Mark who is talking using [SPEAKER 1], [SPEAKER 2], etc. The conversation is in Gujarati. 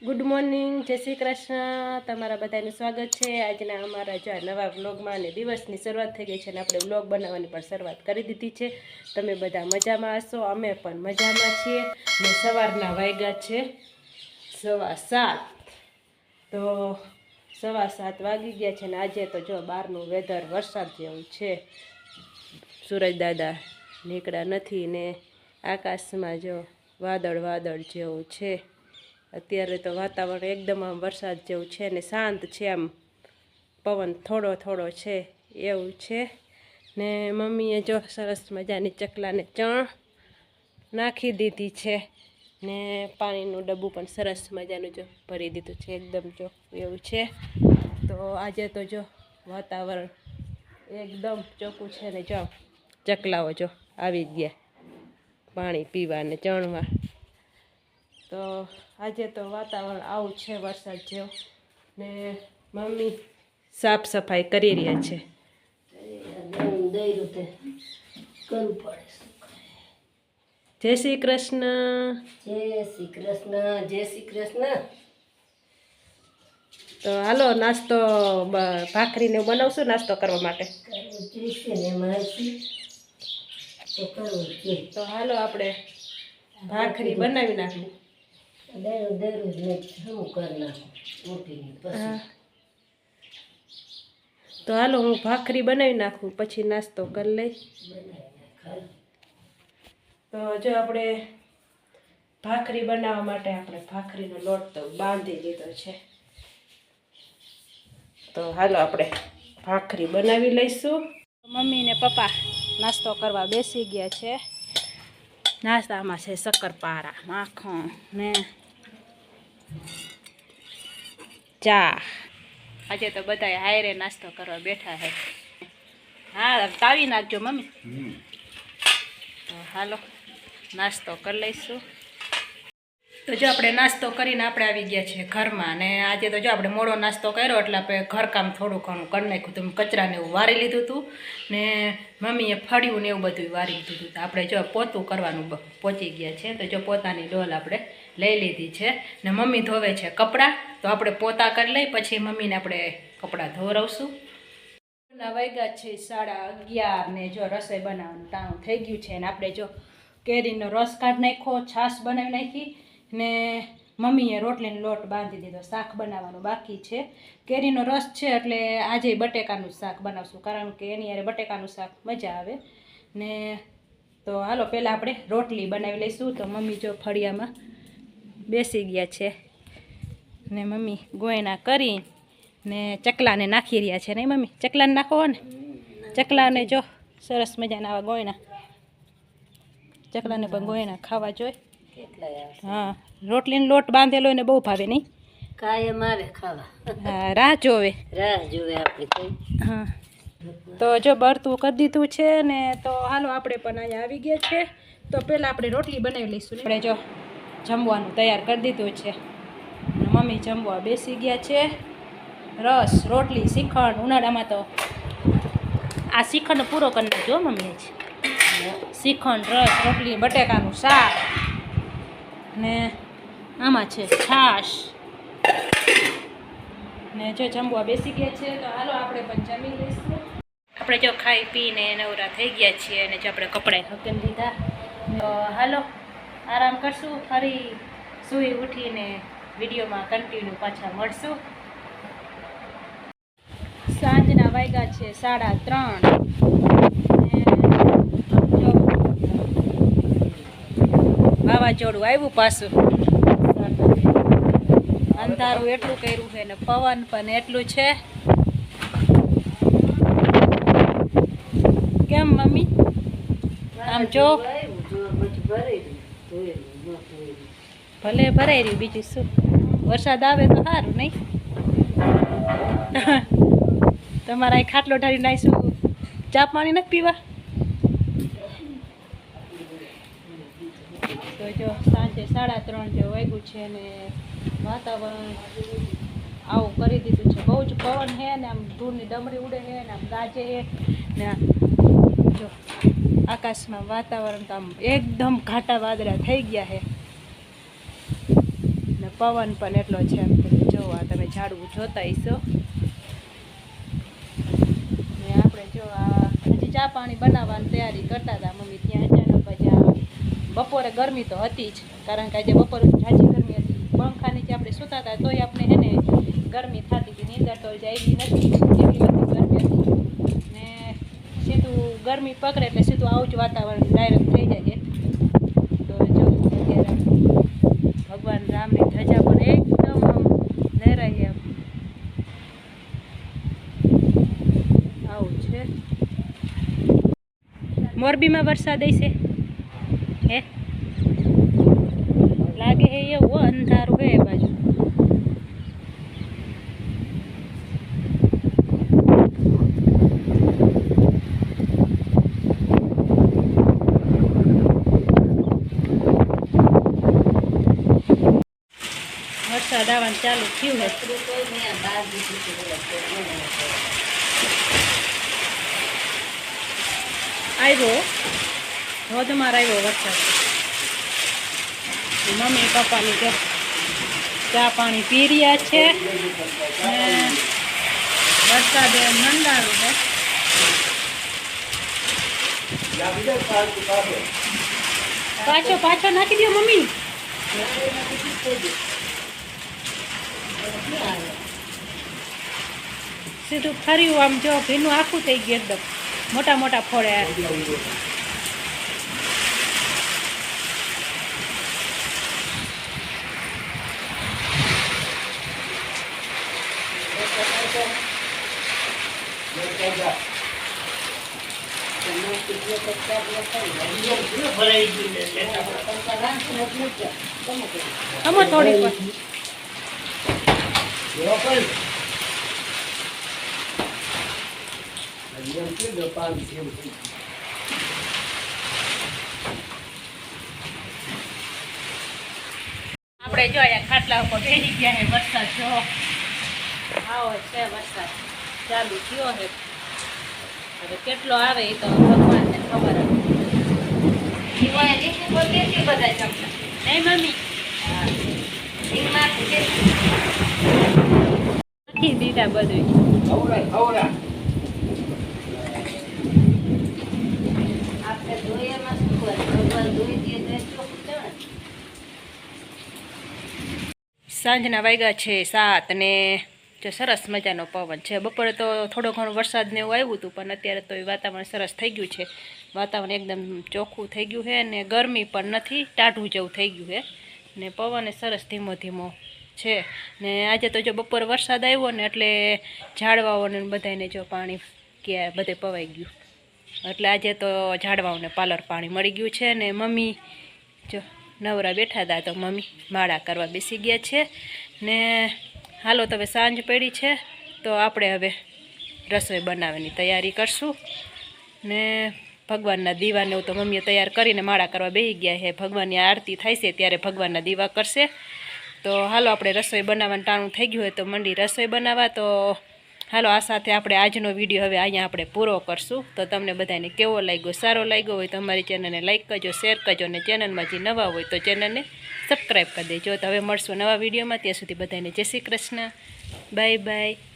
[SPEAKER 1] ગુડ મોર્નિંગ, જય શ્રી કૃષ્ણ। તમારા બધાનું સ્વાગત છે આજના અમારા જો નવા વ્લોગમાં। અને દિવસની શરૂઆત થઈ ગઈ છે અને આપણે વ્લોગ બનાવવાની પણ શરૂઆત કરી દીધી છે। તમે બધા મજામાં હશો, અમે પણ મજામાં છીએ। ને સવારના વાગ્યા છે 7:15। તો 7:15 વાગી ગયા છે ને આજે તો જો બહારનું વેધર વરસાદ જેવું છે। સૂરજ દાદા નીકળ્યા નથી ને આકાશમાં જો વાદળ જેવું છે। અત્યારે તો વાતાવરણ એકદમ આમ વરસાદ જેવું છે ને શાંત છે, આમ પવન થોડો થોડો છે એવું છે। ને મમ્મીએ જો સરસ મજાની ચકલાને ચણ નાખી દીધી છે ને પાણીનું ડબ્બું પણ સરસ મજાનું જો ભરી દીધું છે એકદમ જો એવું છે। તો આજે તો જો વાતાવરણ એકદમ ચોખ્ખું છે ને જો ચકલાઓ જો આવી ગયા પાણી પીવા ને ચણવા। તો આજે તો વાતાવરણ આવું છે વરસાદ જેવું ને મમ્મી સાફ સફાઈ કરી રહ્યા છે। જય શ્રી કૃષ્ણ,
[SPEAKER 2] જય શ્રી કૃષ્ણ, જય શ્રી કૃષ્ણ।
[SPEAKER 1] તો હાલો નાસ્તો ભાખરીને બનાવશું નાસ્તો કરવા માટે। તો હાલો આપણે ભાખરી બનાવી નાખીએ। તો હાલો હું ભાખરી બનાવી નાખું પછી નાસ્તો કરી લઈ। તો જો આપણે ભાખરી બનાવવા માટે આપણે ભાખરીનો લોટ તો બાંધી લીધો છે। તો હાલો આપણે ભાખરી બનાવી લઈશું। મમ્મી ને પપ્પા નાસ્તો કરવા બેસી ગયા છે। નાસ્તામાં છે શક્કરપારા, માખણ ને ચા। આજે તો બધા હાયરે નાસ્તો કરવા બેઠા છે। હા તાવી નાખજો મમ્મી। તો હાલો નાસ્તો કરી લઈશું। તો જો આપણે નાસ્તો કરીને આપણે આવી ગયા છે ઘરમાં ને આજે તો જો આપણે મોડો નાસ્તો કર્યો એટલે આપણે ઘરકામ થોડું ઘણું કરી નાખ્યું હતું। કચરાને એવું વારી લીધું હતું ને મમ્મીએ ફળ્યું ને એવું બધું વારી લીધું હતું। તો આપણે જો પોતું કરવાનું પહોંચી ગયા છે। તો જો પોતાની ડોલ આપણે લઈ લીધી છે ને મમ્મી ધોવે છે કપડાં। તો આપણે પોતા કરી લઈ પછી મમ્મીને આપણે કપડાં ધોવરાવશું। વાગ્યા છે 11:30 ને જો રસોઈ બનાવવાનું ટાણું થઈ ગયું છે ને આપણે જો કેરીનો રસ કાઢી નાખ્યો, છાશ બનાવી નાખી ને મમ્મીએ રોટલીનો લોટ બાંધી દીધો। શાક બનાવવાનું બાકી છે। કેરીનો રસ છે એટલે આજે બટેકાનું શાક બનાવશું કારણ કે એની યારે બટેકાનું શાક મજા આવે ને। તો હાલો પહેલાં આપણે રોટલી બનાવી લઈશું। તો મમ્મી જો ફળિયામાં બેસી ગયા છે ને મમ્મી ગોયણા કરી ને ચકલાને નાખી રહ્યા છે નહીં મમ્મી? ચકલાને નાખો ને, ચકલાને જો સરસ મજાના આવા ગોયણા, ચકલાને પણ ગોયણા ખાવા જોઈએ। હા રોટલીનો લોટ બાંધેલો એને બહુ ભાવે નહીં?
[SPEAKER 2] કાયમ આવે ખાવા।
[SPEAKER 1] હા રાહ જોવે
[SPEAKER 2] આપણે।
[SPEAKER 1] હા તો જો બળતું કરી દીધું છે ને। તો હાલો આપણે પણ અહીંયા આવી ગયા છે। તો પહેલાં આપણે રોટલી બનાવી લઈશું। આપણે જો જમવાનું તૈયાર કરી દીધું છે। મમ્મી જમવા બેસી ગયા છે। રસ, રોટલી, શ્રીખંડ, ઉનાળામાં તો આ શ્રીખંડ પૂરો કરી નાખજો મમ્મીએ જ। શ્રીખંડ, રસ, રોટલી, બટેકાનું શાક ને આમાં છે છાશ ને જો જમવા બેસી ગયા છે। તો હાલો આપણે પણ જમી લઈશું। આપણે જો ખાઈ પીને નવરા થઈ ગયા છીએ અને જો આપણે કપડાં હકેલી દીધા। તો હાલો આરામ કરશું, ફરી સૂઈ ઉઠીને વિડીયોમાં કન્ટિન્યુ પાછા મળશું। સાંજના વાગ્યા છે 3:30 વાવાઝોડું આવ્યું પાછું। અંધારું એટલું કર્યું છે ને પવન પણ એટલું છે। કેમ મમ્મી આમ જો ભલે ભરાઈ રહ્યું, બીજું શું વરસાદ આવે તો સારું નહીં? તમારા અહીં ખાટલો ઢાળી નાખીશું, ચા પાણી નથી પીવા? તો જો સાંજે 3:30 જેવું વાગ્યું છે ને વાતાવરણ આવું કરી દીધું છે। બહુ જ પવન છે ને આમ ધૂળની ડમરી ઉડે છે ને આમ ગાજે ને જો આકાશમાં વાતાવરણ તો આમ એકદમ ઘાટા વાદળા થઈ ગયા છે ને પવન પણ એટલો છે એમ કે જો આ તમે ઝાડવું જોતા હશો ને આપણે જો આ હજી ચા પાણી બનાવવાની તૈયારી કરતા હતા મમ્મી ત્યાં અચાનક પછી આ બપોરે ગરમી તો હતી જ કારણ કે આજે બપોરે ઝાઝી ગરમી હતી પંખા નીચે આપણે સૂતા હતા તોય આપણે એને ગરમી થતી હતી નીંદર તો જાય નથી એવી બધી ગરમી હતી ને સીધું ગરમી પકડે એટલે સીધું આવું જ વાતાવરણ ડાયરેક્ટ થઈ જાય છે તો જો અત્યારે ભગવાન રામની ધજા પણ એકદમ લહેરાઈ એમ આવું છે મોરબીમાં વરસાદ હશે હે લાગે હે એવું અંધારું હે બાજુ વરસાદ આવવાનું ચાલુ થયું હે આવ્યો ધોધમાર આવ્યો વરસાદ મમ્મી પપ્પાની જો ચા પાણી પી રહ્યા છે ને વરસાદ મંડારું છે પાછો નાખી દો મમ્મી સીધું ફર્યું આમ જો ભીનું આખું થઈ ગયું એકદમ મોટા મોટા ફોડે અમો થોડી આપણે જો અહીંયા ખાટલા ઉપર બેસી ગયા છે વરસાદ જો આવો છે વરસાદ ચાલુ થયો છે હવે કેટલો આવે એ તો ભગવાનને ખબર હતી બધા નહીં મમ્મી નાખી દીધા બધું સાંજના વાગ્યા છે 7 ને જો સરસ મજાનો પવન છે બપોરે તો થોડો ઘણો વરસાદ ને એવું આવ્યું હતું પણ અત્યારે તો વાતાવરણ સરસ થઈ ગયું છે વાતાવરણ એકદમ ચોખ્ખું થઈ ગયું છે ને ગરમી પણ નથી ટાઢું જેવું થઈ ગયું છે ને પવન સરસ ધીમો ધીમો છે ને આજે તો જો બપોરે વરસાદ આવ્યો ને એટલે ઝાડવાઓને બધાને જો પાણી ક્યાં બધે પવાઈ ગયું એટલે આજે તો ઝાડવાઓને પાલર પાણી મળી ગયું છે ને મમ્મી જો નવરા બેઠા હતા તો મમ્મી માળા કરવા બેસી ગયા છે ને હાલો તો હવે સાંજ પડી છે તો આપણે હવે રસોઈ બનાવવાની તૈયારી કરશું ને ભગવાનના દીવાને એવું તો મમ્મીએ તૈયાર કરીને માળા કરવા બેસી ગયા છે ભગવાનની આરતી થાય છે ત્યારે ભગવાનના દીવા કરશે તો હાલો આપણે રસોઈ બનાવવાનું ટાણું થઈ ગયું હોય તો મંડી રસોઈ બનાવવા તો હાલો આ સાથે આપણે આજનો વિડીયો હવે અહીંયા આપણે પૂરો કરશું તો તમને બધાને કેવો લાગ્યો સારો લાગ્યો હોય તો અમારી ચેનલને લાઈક કરજો શેર કરજો અને ચેનલમાં જે નવા હોય તો ચેનલને સબસ્ક્રાઈબ કરી દેજો તો હવે મળશું નવા વિડીયોમાં ત્યાં સુધી બધાને જય શ્રી કૃષ્ણ બાય બાય